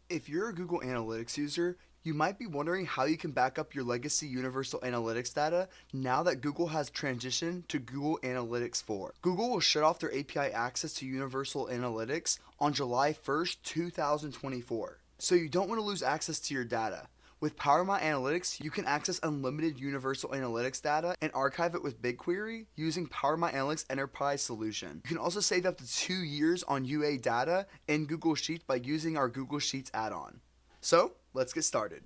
If you're a Google Analytics user, you might be wondering how you can back up your legacy Universal Analytics data now that Google has transitioned to Google Analytics 4. Google will shut off their API access to Universal Analytics on July 1st, 2024. So you don't want to lose access to your data. With Power My Analytics, you can access unlimited Universal Analytics data and archive it with BigQuery using Power My Analytics Enterprise solution. You can also save up to 2 years on UA data in Google Sheets by using our Google Sheets add-on. So, let's get started.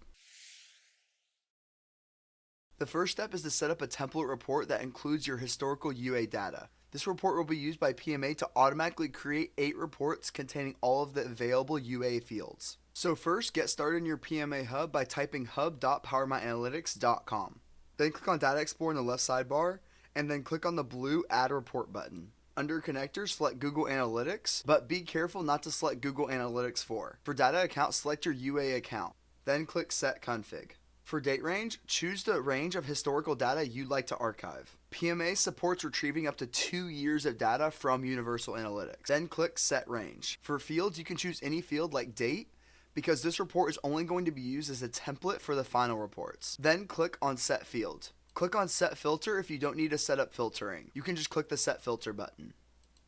The first step is to set up a template report that includes your historical UA data. This report will be used by PMA to automatically create 8 reports containing all of the available UA fields. So first, get started in your PMA hub by typing hub.powermyanalytics.com. Then click on Data Explorer in the left sidebar, and then click on the blue Add Report button. Under Connectors, select Google Analytics, but be careful not to select Google Analytics 4. For Data Account, select your UA account. Then click Set Config. For date range, choose the range of historical data you'd like to archive. PMA supports retrieving up to 2 years of data from Universal Analytics. Then click Set Range. For fields, you can choose any field like date, because this report is only going to be used as a template for the final reports. Then click on Set Field. Click on Set Filter if you don't need to set up filtering. You can just click the Set Filter button.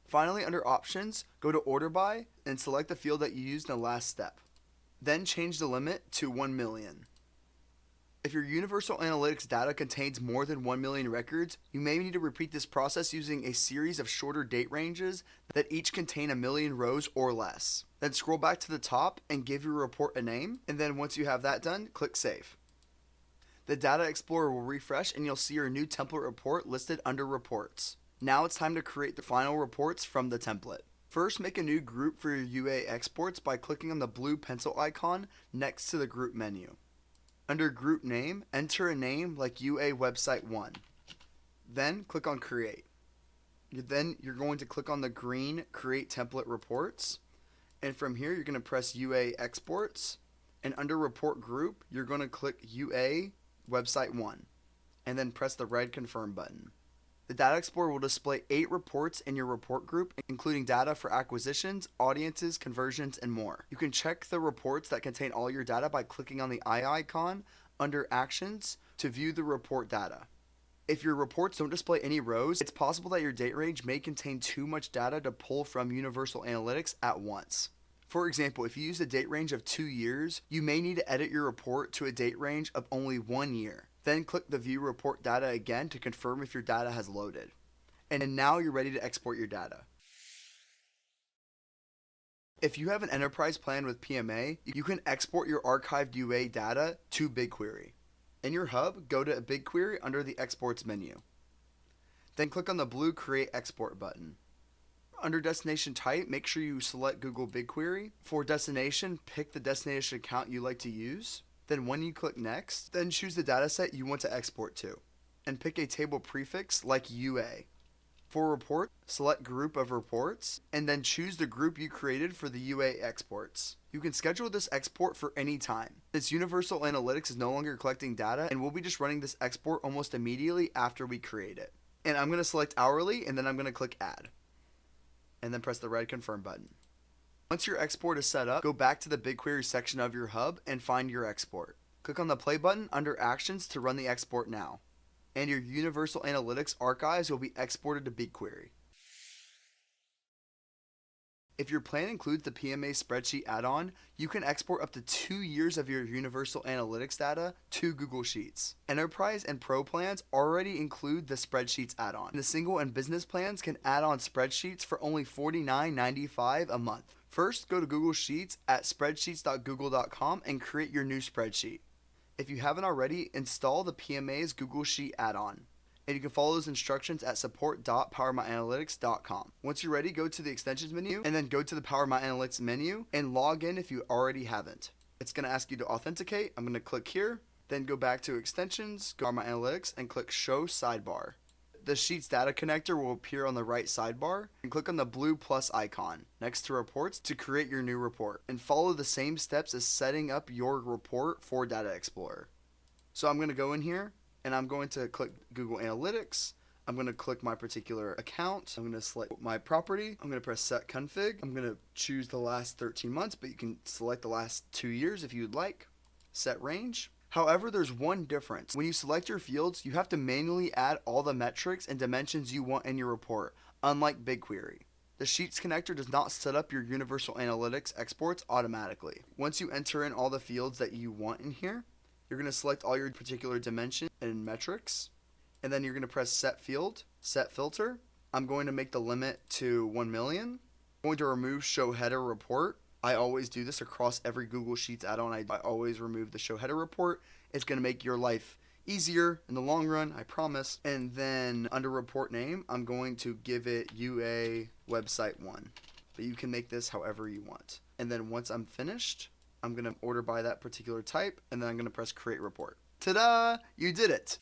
Finally, under Options, go to Order By and select the field that you used in the last step. Then change the limit to 1 million. If your Universal Analytics data contains more than 1 million records, you may need to repeat this process using a series of shorter date ranges that each contain 1 million rows or less. Then scroll back to the top and give your report a name, and then once you have that done, click Save. The Data Explorer will refresh and you'll see your new template report listed under Reports. Now it's time to create the final reports from the template. First, make a new group for your UA exports by clicking on the blue pencil icon next to the group menu. Under Group Name, enter a name like UA Website 1. Then click on Create. Then you're going to click on the green Create Template Reports. And from here, you're going to press UA Exports. And under Report Group, you're going to click UA Website 1. And then press the red Confirm button. The Data Explorer will display 8 reports in your report group, including data for acquisitions, audiences, conversions, and more. You can check the reports that contain all your data by clicking on the eye icon under Actions to view the report data. If your reports don't display any rows, it's possible that your date range may contain too much data to pull from Universal Analytics at once. For example, if you use a date range of 2 years, you may need to edit your report to a date range of only 1 year. Then click the View Report Data again to confirm if your data has loaded. And now you're ready to export your data. If you have an enterprise plan with PMA, you can export your archived UA data to BigQuery. In your hub, go to BigQuery under the Exports menu. Then click on the blue Create Export button. Under Destination Type, make sure you select Google BigQuery. For destination, pick the destination account you like to use. Then when you click Next, then choose the dataset you want to export to, and pick a table prefix like UA. For report, select Group of Reports, and then choose the group you created for the UA exports. You can schedule this export for any time. This Universal Analytics is no longer collecting data, and we'll be just running this export almost immediately after we create it. And I'm going to select Hourly, and then I'm going to click Add, and then press the red Confirm button. Once your export is set up, go back to the BigQuery section of your hub and find your export. Click on the play button under Actions to run the export now. And your Universal Analytics archives will be exported to BigQuery. If your plan includes the PMA spreadsheet add-on, you can export up to 2 years of your Universal Analytics data to Google Sheets. Enterprise and Pro plans already include the Spreadsheets add-on. The single and business plans can add on spreadsheets for only $49.95 a month. First, go to Google Sheets at spreadsheets.google.com and create your new spreadsheet. If you haven't already, install the PMA's Google Sheet add-on. And you can follow those instructions at support.powermyanalytics.com. Once you're ready, go to the Extensions menu and then go to the Power My Analytics menu and log in if you already haven't. It's going to ask you to authenticate. I'm going to click here, then go back to Extensions, go to Power My Analytics, and click Show Sidebar. The Sheets data connector will appear on the right sidebar, and click on the blue plus icon next to Reports to create your new report, and follow the same steps as setting up your report for Data Explorer. So I'm going to go in here, and I'm going to click Google Analytics. I'm going to click my particular account. I'm going to select my property. I'm going to press set config. I'm going to choose the last 13 months, but you can select the last 2 years if you would like. Set range. However, there's one difference. When you select your fields, you have to manually add all the metrics and dimensions you want in your report, unlike BigQuery. The Sheets connector does not set up your Universal Analytics exports automatically. Once you enter in all the fields that you want in here, you're going to select all your particular dimension and metrics, and then you're going to press set field, set filter. I'm going to make the limit to 1 million. I'm going to remove show header report. I always do this across every Google Sheets add-on. I always remove the show header report. It's going to make your life easier in the long run, I promise. And then under report name, I'm going to give it UA website 1. But you can make this however you want. And then once I'm finished, I'm going to order by that particular type, and then I'm going to press create report. Ta-da! You did it!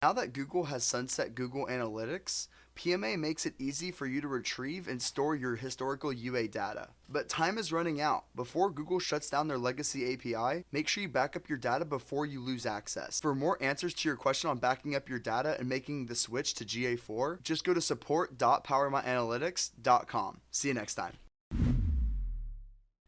Now that Google has sunset Google Analytics, PMA makes it easy for you to retrieve and store your historical UA data. But time is running out. Before Google shuts down their legacy API, make sure you back up your data before you lose access. For more answers to your question on backing up your data and making the switch to GA4, just go to support.powermyanalytics.com. See you next time.